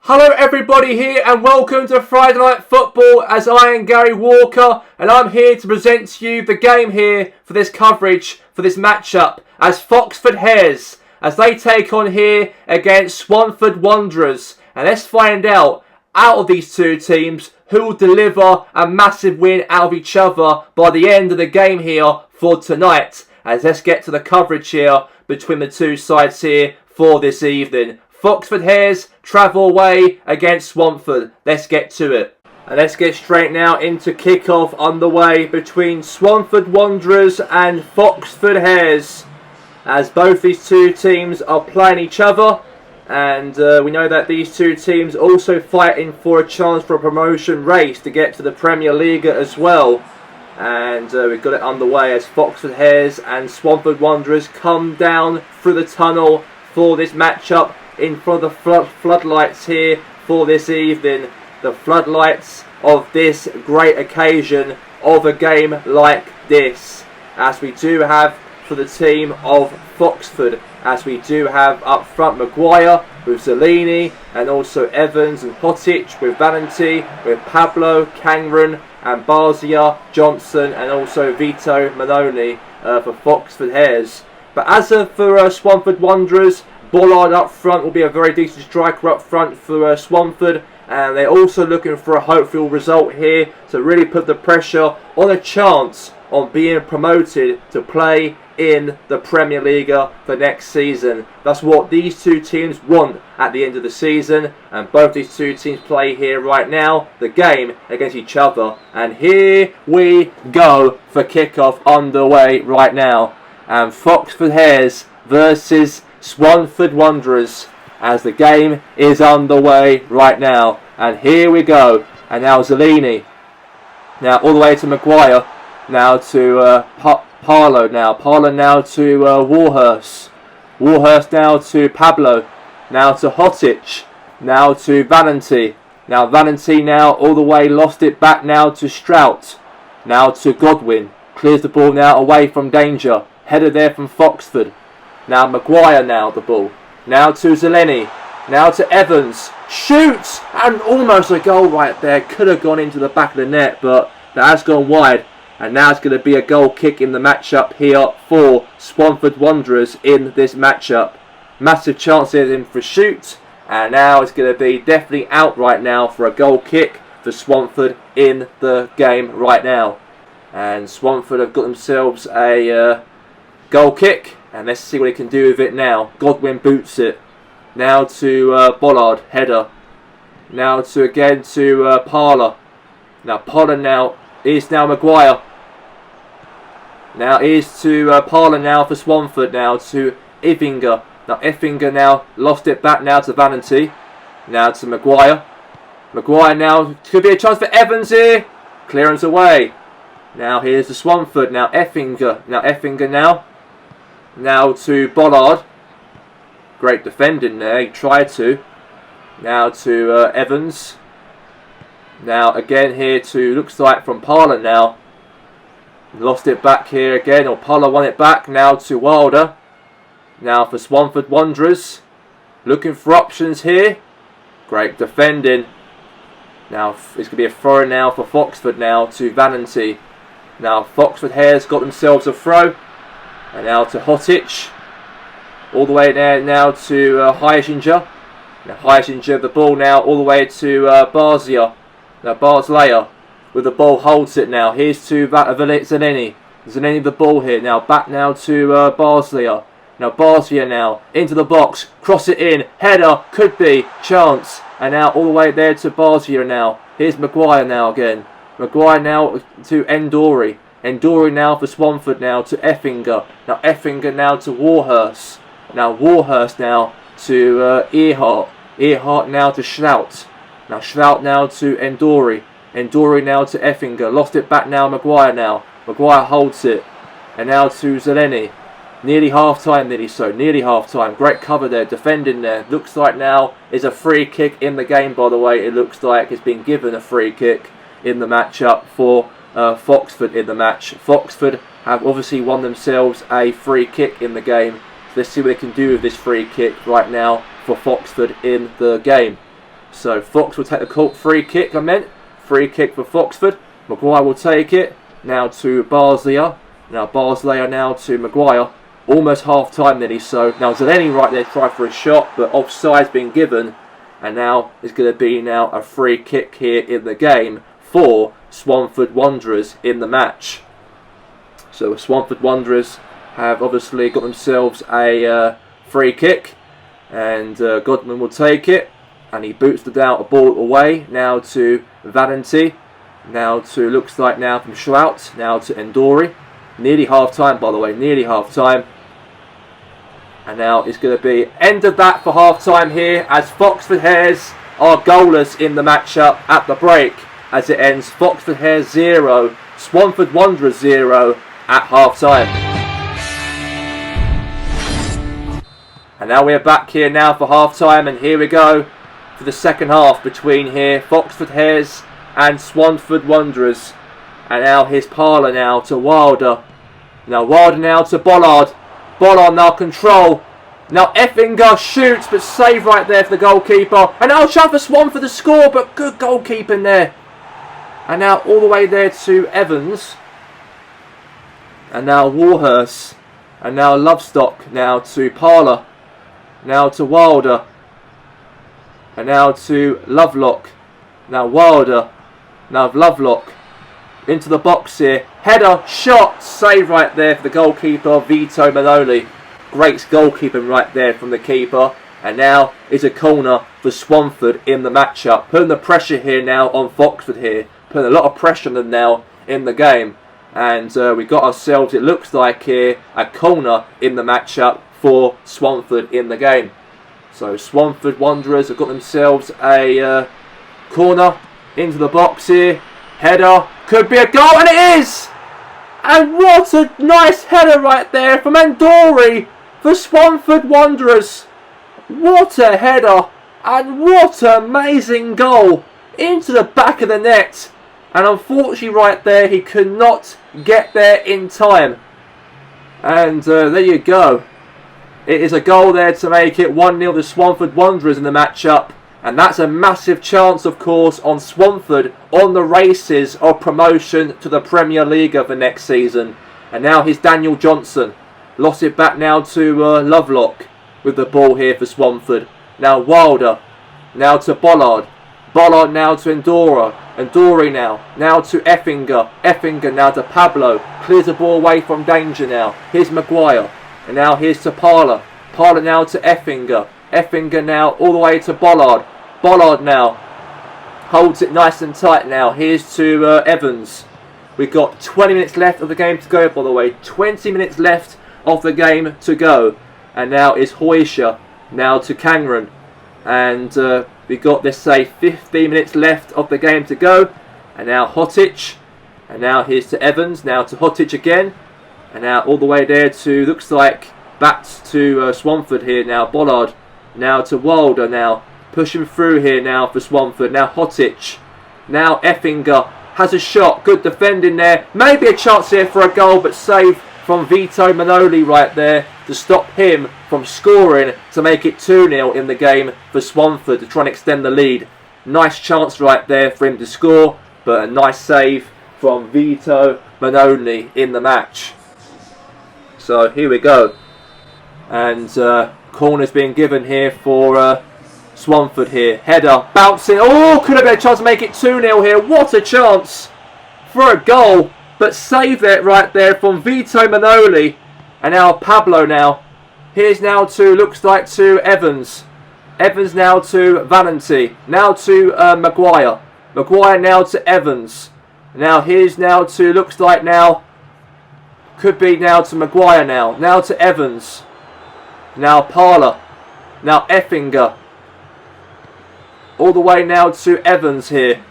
Hello everybody here and welcome to Friday Night Football as I am Gary Walker and I'm here to present to you the game here for this coverage, for this matchup as Foxford Hares as they take on here against Swanford Wanderers. And let's find out of these two teams who will deliver a massive win out of each other by the end of the game here for tonight. As let's get to the coverage here between the two sides here for this evening. Foxford Hares travel away against Swanford. Let's get to it. And let's get straight now into kick-off underway between Swanford Wanderers and Foxford Hares. As both these two teams are playing each other. And we know that these two teams also fighting for a chance for a promotion race to get to the Premier League as well. And we've got it underway as Foxford Hares and Swanford Wanderers come down through the tunnel for this matchup in front of the floodlights here for this evening. The floodlights of this great occasion of a game like this. As we do have for the team of Foxford, as we do have up front Maguire with Zellini and also Evans and Hotic with Valenti, with Pablo, Cangren and Barzia, Johnson and also Vito Manoni for Foxford Hares. But as for Swanford Wanderers, Bollard up front will be a very decent striker up front for Swanford, and they're also looking for a hopeful result here to really put the pressure on a chance on being promoted to play in the Premier League for next season. That's what these two teams want at the end of the season, and both these two teams play here right now, the game against each other. And here we go for kickoff underway right now, and Foxford Hares versus Swanford Wanderers as the game is underway right now. And here we go. And now Zellini. Now all the way to Maguire. Now to Parlo now. Parlo now to Warhurst. Warhurst now to Pablo. Now to Hotic. Now to Valenti. Now Valenti now all the way lost it back now to Strout. Now to Godwin. Clears the ball now away from danger. Header there from Foxford. Now Maguire now the ball. Now to Zellini. Now to Evans. Shoots! And almost a goal right there. Could have gone into the back of the net, but that has gone wide. And now it's going to be a goal kick in the matchup here for Swanford Wanderers in this matchup. Massive chance here for a shoot. And now it's going to be definitely out right now for a goal kick for Swanford in the game right now. And Swanford have got themselves a goal kick. And let's see what he can do with it now. Godwin boots it. Now to Bollard, header. Now to again to Parler. Now Parler now is now Maguire. Now is to Parler now for Swanford now to Effinger. Now Effinger now lost it back now to Valenti. Now to Maguire. Maguire now could be a chance for Evans here. Clearance away. Now here's the Swanford. Now Effinger. Now Effinger now. Now to Bollard. Great defending there. He tried to. Now to Evans. Now again here to, looks like from Parler now. Lost it back here again. Or Parler won it back. Now to Wilder. Now for Swanford Wanderers. Looking for options here. Great defending. Now it's going to be a throw now for Foxford now to Valenti. Now Foxford Hares got themselves a throw. And now to Hotic. All the way there now to Heisinger. Now Heisinger the ball now all the way to Barzia. Now Barzlayer with the ball holds it now. Here's to Zellini. Zellini the ball here. Now back now to Barzlayer. Now Barzia now into the box. Cross it in. Header. Could be. Chance. And now all the way there to Barzia now. Here's Maguire now again. Maguire now to Endori. Endori now for Swanford now to Effinger. Now Effinger now to Warhurst. Now Warhurst now to Earhart. Earhart now to Schlout. Now Schlout now to Endori. Endori now to Effinger. Lost it back now Maguire now. Maguire holds it. And now to Zellini. Nearly half time, nearly half time. Great cover there, defending there. Looks like now is a free kick in the game, by the way. It looks like it's been given a free kick in the matchup for Foxford in the match. Foxford have obviously won themselves a free kick in the game. So let's see what they can do with this free kick right now for Foxford in the game. So Fox will take the free kick, Free kick for Foxford. Maguire will take it. Now to Barslayer. Now Barslayer now to Maguire. Almost half time nearly so. Now Zeleny right there tried for a shot, but offside's been given. And now it's going to be now a free kick here in the game for Swanford Wanderers in the match. So Swanford Wanderers have obviously got themselves a free kick. And Godman will take it. And he boots the ball away. Now to Valenti. Now to, looks like now from Schrout. Now to Endori. Nearly half time, by the way. Nearly half time. And now it's going to be end of that for half time here, as Foxford Hares are goalless in the matchup at the break. As it ends Foxford Hares 0, Swanford Wanderers 0 at half time. And now we're back here now for half time, and here we go for the second half between here Foxford Hares and Swanford Wanderers. And now here's Parler now to Wilder. Now Wilder now to Bollard. Bollard now control. Now Effinger shoots, but save right there for the goalkeeper. And now shot for Swanford to score, but good goalkeeping there. And now all the way there to Evans. And now Warhurst. And now Lovestock now to Parler. Now to Wilder. And now to Lovelock. Now Wilder. Now Lovelock. Into the box here. Header, shot, save right there for the goalkeeper, Vito Manoli. Great goalkeeping right there from the keeper. And now it's a corner for Swanford in the matchup. Putting the pressure here now on Foxford here. Putting a lot of pressure on them now in the game. And we got ourselves, it looks like here, a corner in the matchup for Swanford in the game. So Swanford Wanderers have got themselves a corner into the box here. Header, could be a goal, and it is! And what a nice header right there from Endori for Swanford Wanderers. What a header, and what an amazing goal into the back of the net. And unfortunately right there, he could not get there in time. And there you go. It is a goal there to make it 1-0 to Swanford Wanderers in the matchup. And that's a massive chance, of course, on Swanford on the races of promotion to the Premier League for next season. And now here's Daniel Johnson. Lost it back now to Lovelock with the ball here for Swanford. Now Wilder. Now to Bollard. Bollard now to Endora. Endori now. Now to Effinger. Effinger now to Pablo. Clears the ball away from danger now. Here's Maguire. And now here's to Parler. Parler now to Effinger. Effinger now all the way to Bollard. Bollard now holds it nice and tight now. Here's to Evans. We've got 20 minutes left of the game to go, by the way. 20 minutes left of the game to go. And now is Hoysha. Now to Kangren. And we've got, let's say, 15 minutes left of the game to go. And now Hotic. And now here's to Evans. Now to Hotic again. And now all the way there to, looks like, back to Swanford here now. Bollard. Now to Wilder now. Pushing through here now for Swanford. Now Hotic. Now Effinger has a shot. Good defending there. Maybe a chance here for a goal, but save from Vito Manoli right there to stop him from scoring to make it 2-0 in the game for Swanford to try and extend the lead. Nice chance right there for him to score, but a nice save from Vito Manoli in the match. So here we go. And corner's being given here for Swanford here. Header, bouncing. Oh, could have been a chance to make it 2-0 here. What a chance for a goal. But save it right there from Vito Manoli. And now Pablo now. Here's now to, looks like to Evans. Evans now to Valenti. Now to Maguire. Maguire now to Evans. Now here's now to, looks like now, could be now to Maguire now. Now to Evans. Now Parler. Now Effinger. All the way now to Evans here.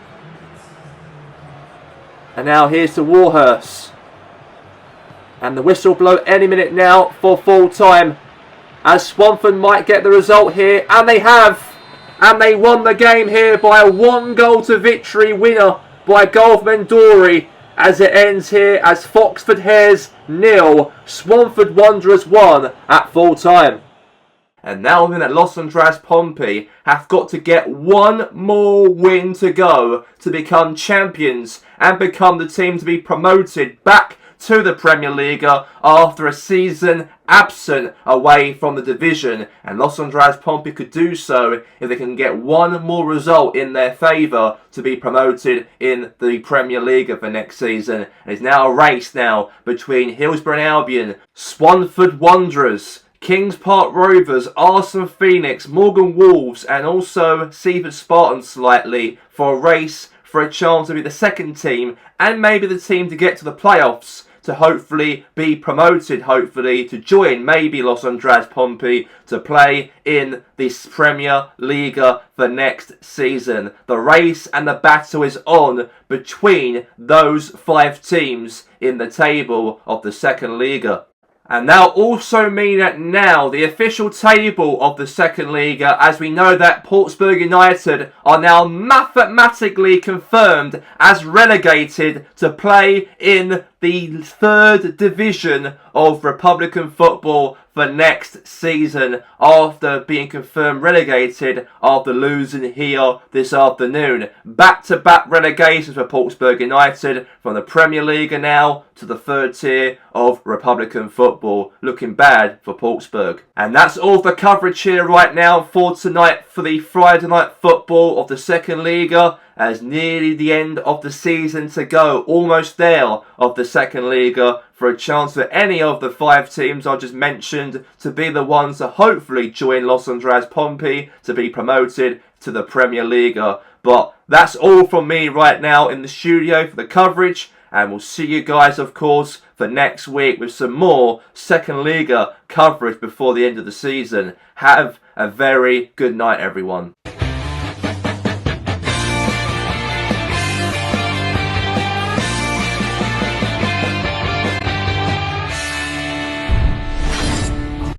And now here's to Warhurst. And the whistle blow any minute now for full time. As Swanford might get the result here. And they have. And they won the game here by a 1-goal victory winner by a goal from Endori. As it ends here as Foxford Hares 0, Swanford Wanderers 1 at full time. And now then that Los Angeles Pompey have got to get one more win to go to become champions and become the team to be promoted back to the Premier League after a season absent away from the division. And Los Angeles Pompey could do so if they can get one more result in their favour to be promoted in the Premier League for next season. And it's now a race now between Hillsborough and Albion, Swanford Wanderers, Kings Park Rovers, Arsenal Phoenix, Morgan Wolves and also Seaford Spartans slightly for a race for a chance to be the second team and maybe the team to get to the playoffs to hopefully be promoted, hopefully to join maybe Los Angeles Pompey to play in this Premier League for next season. The race and the battle is on between those 5 teams in the table of the second league. And that also mean that now the official table of the second league, as we know that Portsmouth United are now mathematically confirmed as relegated to play in the third division of Republican football for next season after being confirmed relegated after losing here this afternoon. Back-to-back relegations for Portsmouth United from the Premier League now to the third tier of Republican football. Looking bad for Portsmouth. And that's all the coverage here right now for tonight for the Friday night football of the second league. As nearly the end of the season to go, almost there of the second league for a chance for any of the 5 teams I just mentioned to be the ones to hopefully join Los Angeles Pompey to be promoted to the Premier League. But that's all from me right now in the studio for the coverage, and we'll see you guys of course for next week with some more second league coverage before the end of the season. Have a very good night everyone.